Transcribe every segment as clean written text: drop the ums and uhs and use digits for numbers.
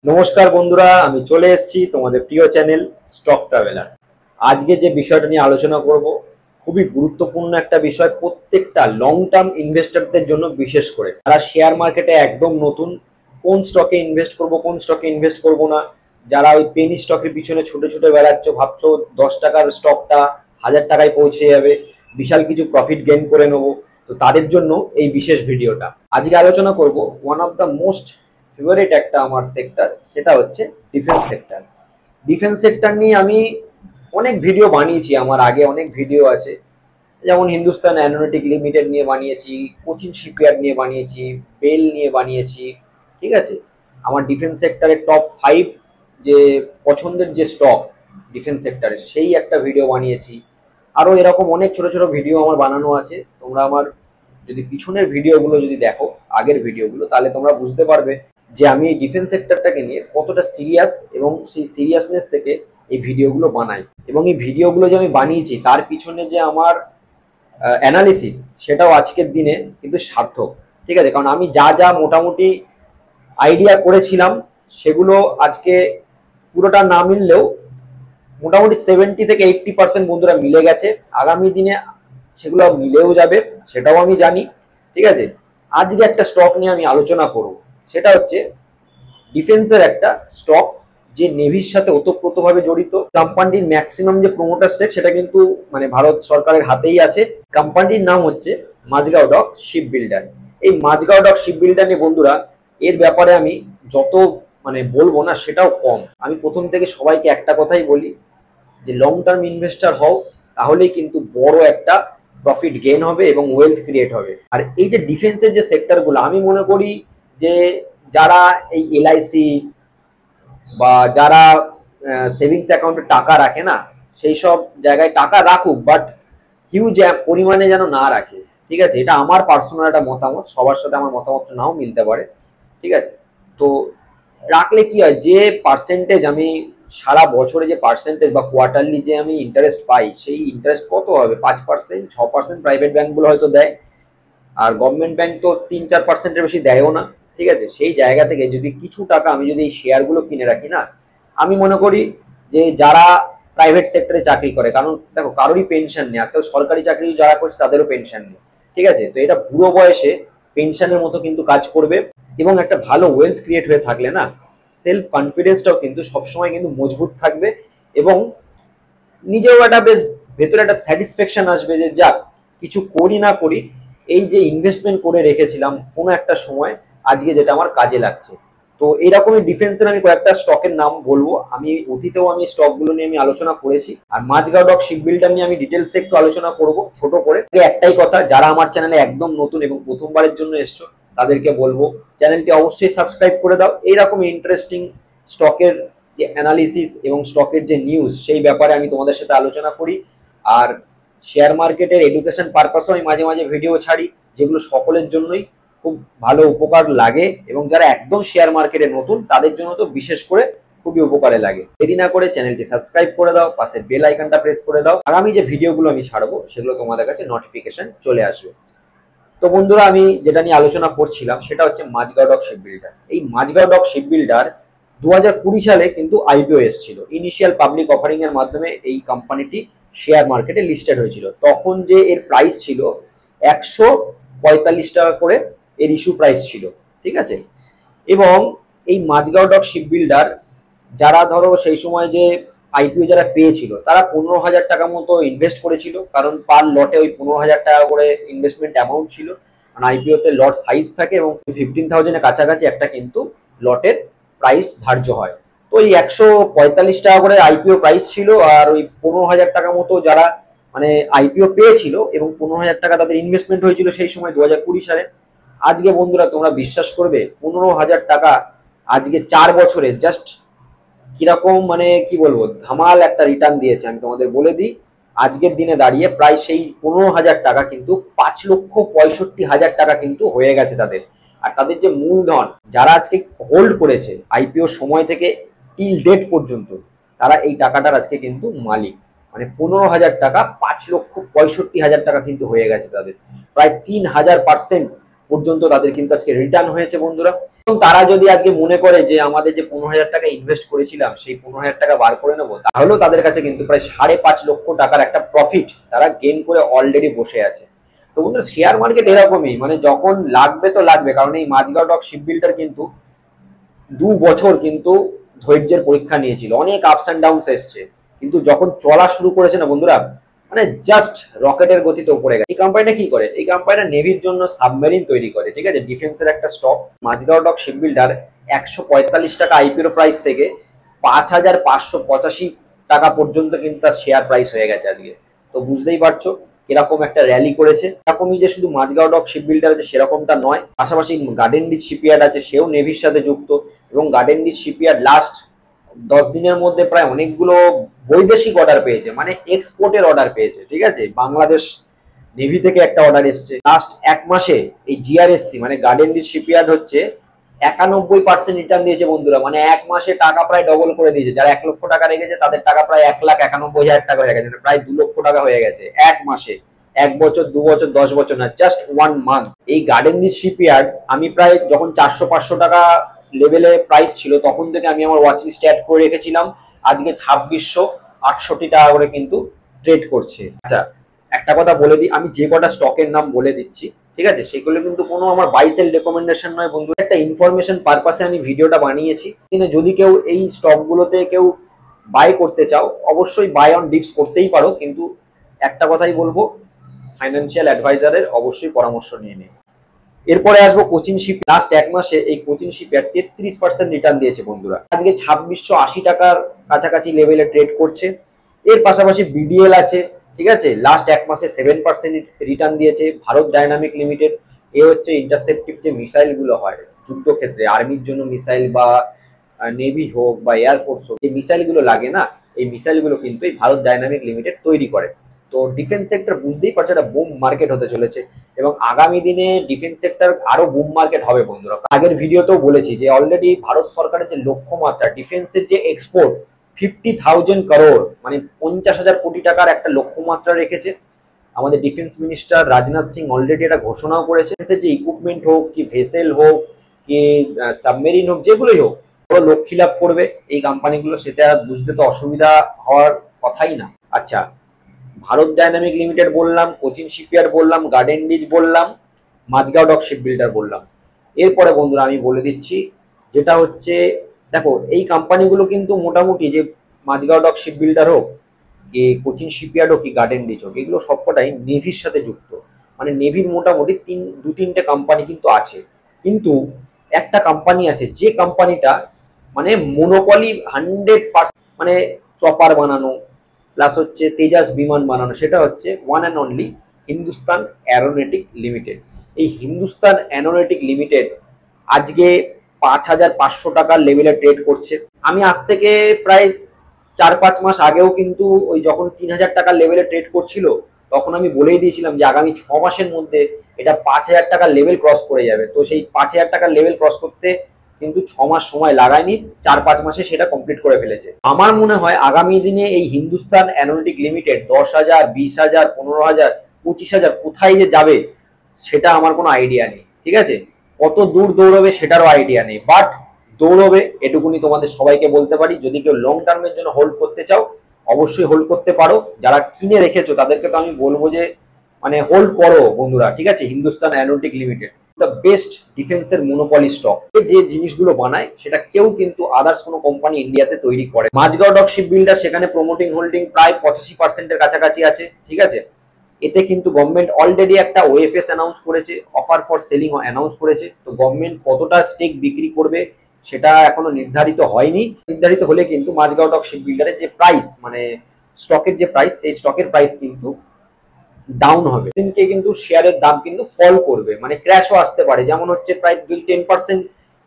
নমস্কার বন্ধুরা, আমি চলে এসেছি তোমাদের প্রিয় চ্যানেল স্টক ট্রাভেলার। আজকে যে বিষয়টা নিয়ে আলোচনা করব খুবই গুরুত্বপূর্ণ একটা বিষয়, প্রত্যেকটা লং টার্ম ইনভেস্টরদের জন্য, বিশেষ করে যারা শেয়ার মার্কেটে একদম নতুন, কোন স্টকে ইনভেস্ট করব কোন স্টকে ইনভেস্ট করব না, যারা ওই পেনি স্টকের পিছনে ছুটে ছুটে বেড়াচ্ছ, ভাবছো 10 টাকার স্টকটা 1000 টাকায় পৌঁছে যাবে, বিশাল কিছু প্রফিট গেইন করে নেবো, তো তাদের জন্য এই বিশেষ ভিডিওটা। আজকে আলোচনা করব one of the most favourite একটা আমার সেক্টর, সেটা হচ্ছে ডিফেন্স সেক্টর। ডিফেন্স সেক্টর নিয়ে আমি অনেক ভিডিও বানিয়েছি, আমার আগে অনেক ভিডিও আছে, যেমন হিন্দুস্তান অ্যারোনটিক লিমিটেড নিয়ে বানিয়েছি, কোচিন শিপইয়ার্ড নিয়ে বানিয়েছি, বেল নিয়ে বানিয়েছি। ঠিক আছে, আমার ডিফেন্স সেক্টরের টপ 5 যে পছন্দের যে স্টক ডিফেন্স সেক্টরে, সেই একটা ভিডিও বানিয়েছি। আরও এরকম অনেক ছোট ছোট ভিডিও আমার বানানো আছে। তোমরা আমার যদি পিছনের ভিডিওগুলো যদি দেখো, আগের ভিডিওগুলো, তাহলে তোমরা বুঝতে পারবে যে আমি এই ডিফেন্স সেক্টরটাকে নিয়ে কতটা সিরিয়াস, এবং সেই সিরিয়াসনেস থেকে এই ভিডিওগুলো বানাই। এবং এই ভিডিওগুলো যে আমি বানিয়েছি তার পিছনে যে আমার অ্যানালিসিস, সেটাও আজকের দিনে কিন্তু সার্থক। ঠিক আছে, কারণ আমি যা যা মোটামুটি আইডিয়া করেছিলাম সেগুলো আজকে পুরোটা না মিললেও মোটামুটি 70 থেকে 80% বন্ধুরা মিলে গেছে। আগামী দিনে সেগুলো মিলেও যাবে, সেটাও আমি জানি। ঠিক আছে, আজকে একটা স্টক নিয়ে আমি আলোচনা করব, সেটা হচ্ছে ডিফেন্সের একটা স্টক, যে নেভির সাথে ওতপ্রোতভাবে জড়িত। কোম্পানির ম্যাক্সিমাম যে প্রমোটার স্টেক, সেটা কিন্তু মানে ভারত সরকারের হাতেই আছে। কোম্পানির নাম হচ্ছে মাঝগাঁও ডক শিপ বিল্ডার। এই মাঝগাঁও ডক শিপ বিল্ডার নিয়ে বন্ধুরা, এর ব্যাপারে আমি যত বলবো না সেটাও কম। আমি প্রথম থেকে সবাইকে একটা কথাই বলি, যে লং টার্ম ইনভেস্টার হও, তাহলেই কিন্তু বড় একটা প্রফিট গেইন হবে এবং ওয়েলথ ক্রিয়েট হবে। আর এই যে ডিফেন্সের যে সেক্টরগুলো, আমি মনে করি যে যারা এই এলআইসি বা যারা সেভিংস অ্যাকাউন্টে টাকা রাখে না, সেই সব জায়গায় টাকা রাখুক, বাট হিউজ পরিমাণে যেন না রাখে। ঠিক আছে, এটা আমার পার্সোনাল একটা মতামত, সবার সাথে আমার মতামত নাও মিলতে পারে। ঠিক আছে, তো রাখলে কি হয়, যে পার্সেন্টেজ আমি সারা বছরে, যে পার্সেন্টেজ বা কোয়ার্টারলি যে আমি ইন্টারেস্ট পাই, সেই ইন্টারেস্ট কত হবে? 5%, 6%। প্রাইভেট ব্যাঙ্কগুলো হয়তো দেয়, আর গভর্নমেন্ট ব্যাংক তো 3-4%-এর বেশি দেয়ও না। ঠিক আছে, সেই জায়গা থেকে যদি কিছু টাকা আমি যদি এই শেয়ারগুলো কিনে রাখি না, আমি মনে করি যে যারা প্রাইভেট সেক্টরে চাকরি করে, কারণ দেখো কারোরই পেনশন নেই আজকাল, সরকারি চাকরি যারা করছে তাদেরও পেনশন নেই। ঠিক আছে, তো এটা বুড়ো বয়সে পেনশনের মতো কিন্তু কাজ করবে, এবং একটা ভালো ওয়েলথ ক্রিয়েট হয়ে থাকলে না, সেলফ কনফিডেন্সটাও কিন্তু সবসময় কিন্তু মজবুত থাকবে, এবং নিজেও একটা বেশ ভেতরে একটা স্যাটিসফ্যাকশন আসবে যে যাক, কিছু করি না করি, এই যে ইনভেস্টমেন্ট করে রেখেছিলাম কোনো একটা সময়, আজকে যেটা আমার কাজে লাগছে। তো এইরকমই ডিফেন্সের আমি কয়েকটা স্টকের নাম বলবো। আমি অতীতেও আমি স্টকগুলো নিয়ে আমি আলোচনা করেছি, আর মাঝগাঁও ডক শিপ বিল্ডার নিয়ে আমি ডিটেলসে একটু আলোচনা করব ছোট করে। একটাই কথা, যারা আমার চ্যানেলে একদম নতুন এবং প্রথমবারের জন্য এসছো, তাদেরকে বলবো চ্যানেলটি অবশ্যই সাবস্ক্রাইব করে দাও। এইরকম ইন্টারেস্টিং স্টকের যে অ্যানালিসিস এবং স্টকের যে নিউজ, সেই ব্যাপারে আমি তোমাদের সাথে আলোচনা করি। আর শেয়ার মার্কেটের এডুকেশন পারপাসেও আমি মাঝে মাঝে ভিডিও ছাড়ি, যেগুলো সকলের জন্যই খুব ভালো উপকার লাগে, এবং যারা একদম শেয়ার মার্কেটে নতুন, তাদের জন্য তো বিশেষ করে খুবই উপকারে লাগে। দেরি না করে চ্যানেলটি সাবস্ক্রাইব করে দাও, পাশে বেল আইকনটা প্রেস করে দাও, আগামী যে ভিডিওগুলো আমি ছাড়বো সেগুলো তোমাদের কাছে নোটিফিকেশন চলে আসবে। তো বন্ধুরা, আমি যেটা নিয়ে আলোচনা করছিলাম সেটা হচ্ছে মাঝগাঁও ডক শিপ বিল্ডার। এই মাঝগাঁও ডক শিপ বিল্ডার 2020 সালে কিন্তু আইপিও এসেছিল, ইনিশিয়াল পাবলিক অফারিং এর মাধ্যমে এই কোম্পানিটি শেয়ার মার্কেটে লিস্টেড হয়েছিল। তখন যে এর প্রাইস ছিল 145 টাকা করে, এর ইস্যু প্রাইস ছিল। ঠিক আছে, এবং এই মাঝগাঁও ডক শিপ বিল্ডার, যারা ধরো সেই সময় যে আইপিও যারা পেয়েছিল, তারা 15,000 টাকা মতো ইনভেস্ট করেছিল, কারণ পার লটে ওই 15,000 টাকা করে ইনভেস্টমেন্ট অ্যামাউন্ট ছিল। কারণ আইপিওতে লট সাইজ থাকে, এবং 15,000-এর কাছাকাছি একটা কিন্তু লটের প্রাইস ধার্য হয়। তো এই 145 টাকা করে আইপিও প্রাইস ছিল, আর ওই 15,000 টাকা মতো যারা আইপিও পেয়েছিল, এবং 15,000 টাকা তাদের ইনভেস্টমেন্ট হয়েছিল সেই সময় 2020 সালে। আজকে বন্ধুরা তোমরা বিশ্বাস করবে, 15,000 টাকা আজকে 4 বছরে জাস্ট কিরকম কি বলবো, ধামাল একটা রিটার্ন দিয়েছে। আমি তোমাদের বলে দিই, আজকের দিনে দাঁড়িয়ে প্রায় সেই 15,000 টাকা কিন্তু 5,65,000 টাকা কিন্তু হয়ে গেছে তাদের। আর তাদের যে মূলধন, যারা আজকে হোল্ড করেছে আইপিও সময় থেকে টিল ডেট পর্যন্ত, তারা এই টাকাটার আজকে কিন্তু মালিক। 15,000 টাকা 5,65,000 টাকা কিন্তু হয়ে গেছে তাদের, প্রায় 3,000% পর্যন্ত তাদের কিন্তু আজকে রিটার্ন হয়েছে বন্ধুরা। এবং তারা যদি আজকে মনে করে যে আমাদের যে 15,000 টাকা ইনভেস্ট করেছিলাম সেই 15,000 টাকা বার করে নেবো, তাহলেও তাদের কাছে কিন্তু প্রায় 5.5 লক্ষ টাকার একটা প্রফিট তারা গেইন করে অলরেডি বসে আছে। তো বন্ধুরা শেয়ার মার্কেট এরকমই, মানে যখন লাগবে তো লাগবে, কারণ এই মাঝগাঁও ডক শিপ বিল্ডার কিন্তু 2 বছর কিন্তু ধৈর্যের পরীক্ষা নিয়েছিল, অনেক আপস অ্যান্ড ডাউনস এসছে, কিন্তু যখন চলা শুরু করেছে না বন্ধুরা, মানে জাস্ট রকেটের গতিতে উপরে গেছে। এই কোম্পানিটা কি করে? এই কোম্পানিটা নেভির জন্য সাবমেরিন তৈরি করে, ঠিক আছে, ডিফেন্সের একটা stock. Mazagon dock ship builder 145 টাকা আইপিও প্রাইস থেকে 5,585 টাকা পর্যন্ত কিন্তু তার শেয়ার প্রাইস হয়ে গেছে আজকে। তো বুঝতেই পারছো এরকম একটা র্যালি করেছে। এরকমই যে শুধু মাঝগাঁও ডক শিপ বিল্ডার আছে সেরকমটা নয়, পাশাপাশি গার্ডেন রিচ শিপইয়ার্ড আছে, সেও নেভির সাথে যুক্ত। এবং গার্ডেন রিচ শিপইয়ার্ড লাস্ট 10 দিনের মধ্যে প্রায় অনেকগুলো বৈদেশিক অর্ডার পেয়েছে, মানে এক্সপোর্টের অর্ডার পেয়েছে, ঠিক আছে। বাংলাদেশ নেভি থেকে একটা অর্ডার এসছে। লাস্ট 1 মাসে এই জিআরএসসি মানে গার্ডেন রিচ শিপইয়ার্ড হচ্ছে 91% রিটার্ন দিয়েছে বন্ধুরা, মানে 1 মাসে টাকা প্রায় ডবল করে দিয়েছে। যারা 1 লক্ষ টাকা রেখেছে তাদের টাকা প্রায় 1,91,000 টাকা হয়ে গেছে, প্রায় 2 লক্ষ টাকা হয়ে গেছে 1 মাসে। 1 বছর 2 বছর 10 বছর না, জাস্ট 1 মান্থ। এই গার্ডেন রিচ শিপইয়ার্ড আমি প্রায় যখন 400-500 টাকা লেভেলে প্রাইস ছিল তখন থেকে আমি আমার ওয়াচ লিস্টে অ্যাড করে রেখেছিলাম। আজকে 2668 টাকা করে কিন্তু ট্রেড করছে। আচ্ছা একটা কথা বলে দিই, আমি যে কটা স্টকের নাম বলে দিচ্ছি, ঠিক আছে, সেগুলো কিন্তু কোনো আমার বাই সেল রেকমেন্ডেশন নয় বন্ধু, একটা ইনফরমেশন পারপাসে আমি ভিডিওটা বানিয়েছি। কিন্তু যদি কেউ এই স্টকগুলোতে কেউ বাই করতে চাও অবশ্যই বাই অন ডিপস করতেই পারো, কিন্তু একটা কথাই বলবো, ফাইন্যান্সিয়াল অ্যাডভাইজারের অবশ্যই পরামর্শ নিয়ে নিন। এরপরে আসবো কোচিন শিপ। লাস্ট 1 মাসে এই কোচিন শিপইয়ার্ড 33% রিটার্ন দিয়েছে বন্ধুরা, আজকে 2680 টাকার কাছাকাছি লেভেলে ট্রেড করছে। এর পাশাপাশি বিডিএল আছে, ঠিক আছে, লাস্ট 1 মাসে 7% রিটার্ন দিয়েছে। ভারত ডায়নামিক লিমিটেড, এ হচ্ছে ইন্টারসেপ্টিভ যে মিসাইল গুলো হয় যুদ্ধক্ষেত্রে, আর্মির জন্য মিসাইল বা নেভি হোক বা এয়ারফোর্স হোক, যে মিসাইল গুলো লাগে না, এই মিসাইল গুলো কিন্তু এই ভারত ডায়নামিক লিমিটেড তৈরি করে। তো ডিফেন্স সেক্টর বুঝতেই পারছো একটা বুম মার্কেট হতে চলেছে, এবং আগামী দিনে ডিফেন্স সেক্টর আরো বুম মার্কেট হবে বন্ধুরা। আগের ভিডিওতেও বলেছি যে অলরেডি ভারত সরকারের যে লক্ষ্যমাত্রা ডিফেন্সের যে এক্সপোর্ট 50,000 করোড়, মানে 50,000 কোটি টাকার একটা লক্ষ্যমাত্রা রেখেছে আমাদের defence minister Rajnath Singh. Already এটা ঘোষণাও করেছে যে ইকুইপমেন্ট হোক কি ভেসেল হোক কি সাবমেরিন হোক, যেগুলোই হোক, ওরা লক্ষ্যী লাভ করবে এই কোম্পানিগুলো, সেটা বুঝতে তো অসুবিধা হওয়ার কথাই না। আচ্ছা ভারত ডায়নামিক লিমিটেড বললাম, কোচিন শিপইয়ার্ড বললাম, গার্ডেন রিচ বললাম, মাঝগাঁও ডক শিপ বিল্ডার বললাম। এরপরে বন্ধুরা আমি বলে দিচ্ছি যেটা হচ্ছে, দেখো এই কোম্পানিগুলো কিন্তু মোটামুটি যে মাঝগাঁও ডক শিপ বিল্ডার হোক কি কোচিন শিপইয়ার্ড হোক কি গার্ডেন রিচ হোক, এগুলো সবকটাই নেভির সাথে যুক্ত। মানে নেভির মোটামুটি 2-3টে কোম্পানি কিন্তু আছে, কিন্তু একটা কোম্পানি আছে যে কোম্পানিটা মানে মনোপলি 100%, মানে চপার বানানো প্লাস হচ্ছে তেজাস বিমান বানানো, সেটা হচ্ছে one and only Hindustan aeronautic limited. এই হিন্দুস্তান অ্যারোনটিক লিমিটেড আজকে 5,500 টাকার লেভেলে ট্রেড করছে। আমি আজ থেকে প্রায় 4-5 মাস আগেও কিন্তু ওই যখন 3,000 টাকার লেভেলে ট্রেড করছিল তখন আমি বলেই দিয়েছিলাম যে আগামী 6 মাসের মধ্যে এটা 5,000 টাকার লেভেল ক্রস করে যাবে। তো সেই 5,000 টাকার লেভেল ক্রস করতে কিন্তু 6 মাস সময় লাগায়নি, 4-5 মাসে সেটা কমপ্লিট করে ফেলেছে। আমার মনে হয় আগামী দিনে এই হিন্দুস্তান অ্যারোনটিক লিমিটেড 10,000, 20,000, 15,000, 25,000 কোথায় যে যাবে সেটা আমার কোনো আইডিয়া নেই, ঠিক আছে। কত দূর দৌড়বে সেটারও আইডিয়া নেই, বাট দৌড়বে এটুকুনি তোমাদের সবাইকে বলতে পারি। যদি কেউ লং টার্মের জন্য হোল্ড করতে চাও অবশ্যই হোল্ড করতে পারো, যারা কিনে রেখেছো তাদেরকে তো আমি বলবো যে মানে হোল্ড করো বন্ধুরা, ঠিক আছে। Hindustan aeronautic limited the best ডিফেন্সের মনোপলি স্টক। যে জিনিসগুলো বানায় সেটা কেউ কিন্তু আদার্স কোনো কোম্পানি ইন্ডিয়াতে তৈরি করে। মাঝগাঁও ডক শিপ বিল্ডার সেখানে প্রমোটিং হোল্ডিং প্রায় 85%-এর কাছাকাছি আছে, ঠিক আছে। এতে কিন্তু গভর্নমেন্ট অলরেডি একটা ওএফএস অ্যানাউন্স করেছে, অফার ফর সেলিং অ্যানাউন্স করেছে। তো গভর্নমেন্ট কতটা স্টেক বিক্রি করবে সেটা এখনো নির্ধারিত হয়নি। নির্ধারিত হলে কিন্তু মাঝগাঁও ডক শিপ বিল্ডারের যে প্রাইস, মানে স্টকের যে প্রাইস, সেই স্টকের প্রাইস কিন্তু ডাউন হবে। দিনকে কিন্তু শেয়ারের দাম কিন্তু ফল করবে, মানে ক্র্যাশও আসতে পারে, যেমন হচ্ছে প্রায় 10%।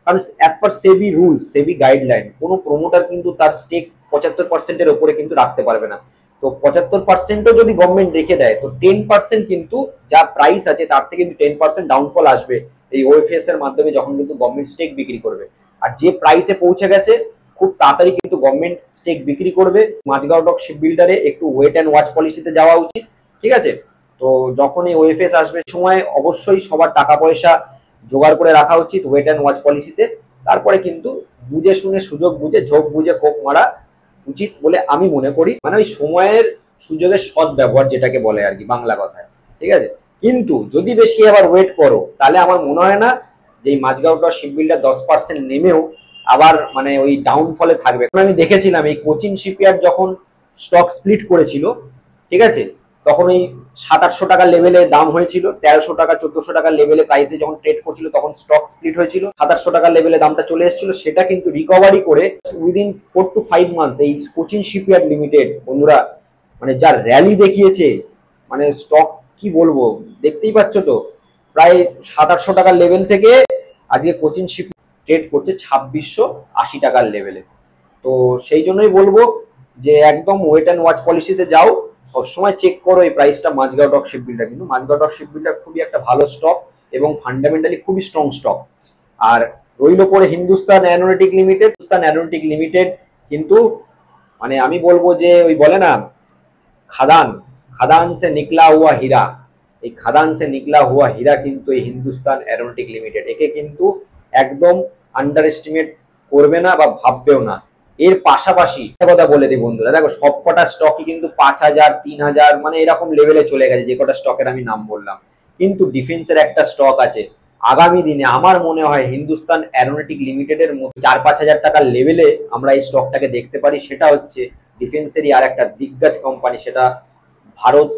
কারণ অ্যাজ পার সেবি রুলস, সেবি গাইডলাইন, কোনো প্রমোটার কিন্তু তার স্টেক 75%-এর ওপরে কিন্তু রাখতে পারবে না। তো 75%ও যদি গভর্নমেন্ট রেখে দেয় তো 10% কিন্তু যা প্রাইস আছে তার থেকে কিন্তু 10% ডাউনফল আসবে এই ওএফএস এর মাধ্যমে, যখন কিন্তু গভর্নমেন্ট স্টেক বিক্রি করবে। আর যে প্রাইসে পৌঁছে গেছে খুব তাড়াতাড়ি কিন্তু গভর্নমেন্ট স্টেক বিক্রি করবে। মাঝগাঁও ডক শিপ বিল্ডারে একটু ওয়েট অ্যান্ড ওয়াচ পলিসিতে যাওয়া উচিত, ঠিক আছে। তো যখন এই ওএফএস আসবে সময় অবশ্যই সবার টাকা পয়সা জোগাড় করে রাখা উচিত ওয়েট অ্যান্ড ওয়াচ পলিসিতে। তারপরে কিন্তু বুঝে শুনে সুযোগ বুঝে ঝোঁক বুঝে কোপ মারা উচিত বলে আমি মনে করি। মানে ওই সময়ের সুযোগের সৎ ব্যবহার যেটাকে বলে আর কি বাংলা কথায়, ঠিক আছে। কিন্তু যদি বেশি আবার ওয়েট করো তাহলে আমার মনে হয় না যে এই মাঝগাঁওটা শিপবিল্ডার 10% নেমেও আবার মানে ওই ডাউনফলে থাকবে। কারণ আমি দেখেছিলাম এই কোচিন শিপইয়ার্ড যখন স্টক স্প্লিট করেছিল, ঠিক আছে, তখন ওই 700-800 টাকার লেভেলে দাম হয়েছিল, 1300 টাকা 1400 টাকার লেভেলে প্রাইসে যখন ট্রেড করছিল তখন স্টক স্প্লিট হয়েছিল, 700-800 টাকার লেভেলে দামটা চলে এসেছিল। সেটা কিন্তু রিকভারি করে উইদিন 4 to 5 মান্থস এই কোচিন শিপইয়ার্ড লিমিটেড বন্ধুরা মানে যা র্যালি দেখিয়েছে, মানে স্টক কি বলবো, দেখতেই পাচ্ছ তো, প্রায় 700-800 টাকার লেভেল থেকে আজকে কোচিন শিপ ট্রেড করছে 2680 টাকার লেভেলে। তো সেই জন্যই বলবো যে একদম ওয়েট অ্যান্ড ওয়াচ পলিসিতে যাও, সবসময় চেক করো এই প্রাইসটা। মাঝগাঁও ডক শিপবিল্ডার, কিন্তু মাঝগাঁও ডক শিপবিল্ডার খুবই একটা ভালো স্টক এবং ফান্ডামেন্টালি খুবই স্ট্রং স্টক। আর রইল পরে Hindustan aeronautic limited. Hindustan aeronautic limited কিন্তু মানে আমি বলবো যে ওই বলে না খাদান, খাদান সে নিকলা হুয়া হীরা, এই খাদান সে নিকলা হুয়া হীরা কিন্তু এই হিন্দুস্তান অ্যারোনটিক লিমিটেড। একে কিন্তু একদম আন্ডার এস্টিমেট করবে না বা ভাববেও না। এর পাশাপাশি কথা বলে দিই বন্ধুরা, দেখো সবকটা স্টকই কিন্তু 5000 3000 মানে এরকম লেভেলে চলে গেছে যে কটা স্টকের আমি নাম বললাম। কিন্তু ডিফেন্সের একটা স্টক আছে আগামী দিনে আমার মনে হয় হিন্দুস্তান অ্যারোনটিক লিমিটেডের মতো 4-5 হাজার টাকার লেভেলে আমরা এই স্টকটাকে দেখতে পারি। সেটা হচ্ছে ডিফেন্সেরই আর একটা দিগ্গজ কোম্পানি, সেটা ভারত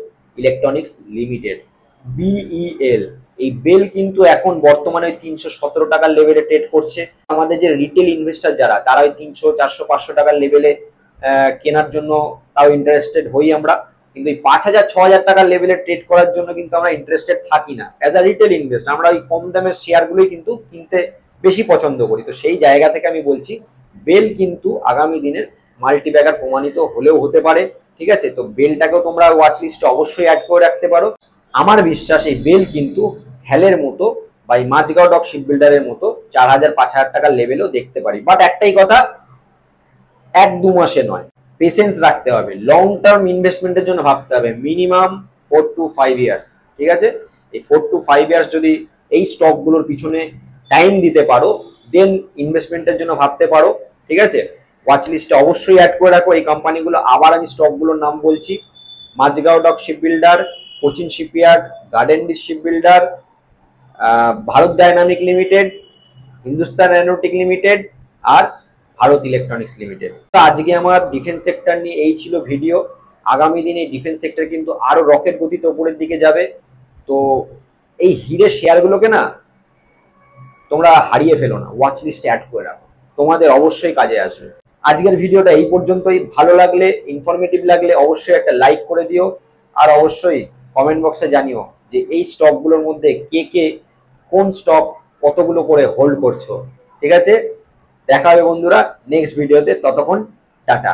ইলেকট্রনিক্স লিমিটেড, বিইএল। এই বেল কিন্তু এখন বর্তমানে 317 টাকার লেভেলে ট্রেড করছে। আমাদের যে রিটেল ইনভেস্টর যারা, তারা ওই 300 400 500 টাকার লেভেলে কেনার জন্য তাও ইন্টারেস্টেড হই আমরা, কিন্তু এই 5000 6000 টাকার লেভেলে ট্রেড করার জন্য কিন্তু আমরা ইন্টারেস্টেড থাকি না। অ্যাজ আ রিটেল ইনভেস্টর আমরা ওই কম দামের শেয়ারগুলোই কিন্তু কিনতে বেশি পছন্দ করি। তো সেই জায়গা থেকে আমি বলছি বেল কিন্তু আগামী দিনের মাল্টিব্যাগার প্রমাণিত হলেও হতে পারে, ঠিক আছে। তো বেলটাকেও তোমরা ওয়াচ লিস্টে অবশ্যই অ্যাড করে রাখতে পারো। আমার বিশ্বাস এই বেল কিন্তু হ্যালের মতো বা এই মাঝগাঁও ডক শিপবিল্ডারের মতো 4000-5000 টাকার লেভেলেও দেখতে পারি। বাট একটাই কথা, 1-2 মাসে নয়, পেশেন্স রাখতে হবে, লং টার্ম ইনভেস্টমেন্টের জন্য ভাবতে হবে, মিনিমাম 4 to 5 ইয়ার্স, ঠিক আছে। এই 4 to 5 ইয়ার্স যদি এই স্টকগুলোর পিছনে টাইম দিতে পারো দেন ইনভেস্টমেন্টের জন্য ভাবতে পারো, ঠিক আছে। ওয়াচ লিস্টে অবশ্যই অ্যাড করে রাখো এই কোম্পানিগুলো। আবার আমি স্টকগুলোর নাম বলছি, Mazagon dock shipbuilder, Cochin shipyard, garden ডিস shipbuilder, Bharat dynamic limited, Hindustan aeronautic limited আর ভারত ইলেকট্রনিক্স লিমিটেড। তো আজকে আমার ডিফেন্স সেক্টর নিয়ে এই ছিল ভিডিও। আগামী দিনে ডিফেন্স সেক্টর কিন্তু আরো রকেট গতিতে উপরের দিকে যাবে। তো এই হিরে শেয়ারগুলোকে না তোমরা হারিয়ে ফেলো না, ওয়াচ লিস্টে অ্যাড করে রাখো, তোমাদের অবশ্যই কাজে আসবে। আজকের ভিডিওটা এই পর্যন্তই। ভালো লাগলে, ইনফরমেটিভ লাগলে অবশ্যই একটা লাইক করে দিও, আর অবশ্যই কমেন্ট বক্সে জানিও যে এই স্টকগুলোর মধ্যে কে কে কোন স্টক কতগুলো করে হোল্ড করছো, ঠিক আছে। দেখা হবে বন্ধুরা নেক্সট ভিডিওতে, ততক্ষণ টাটা।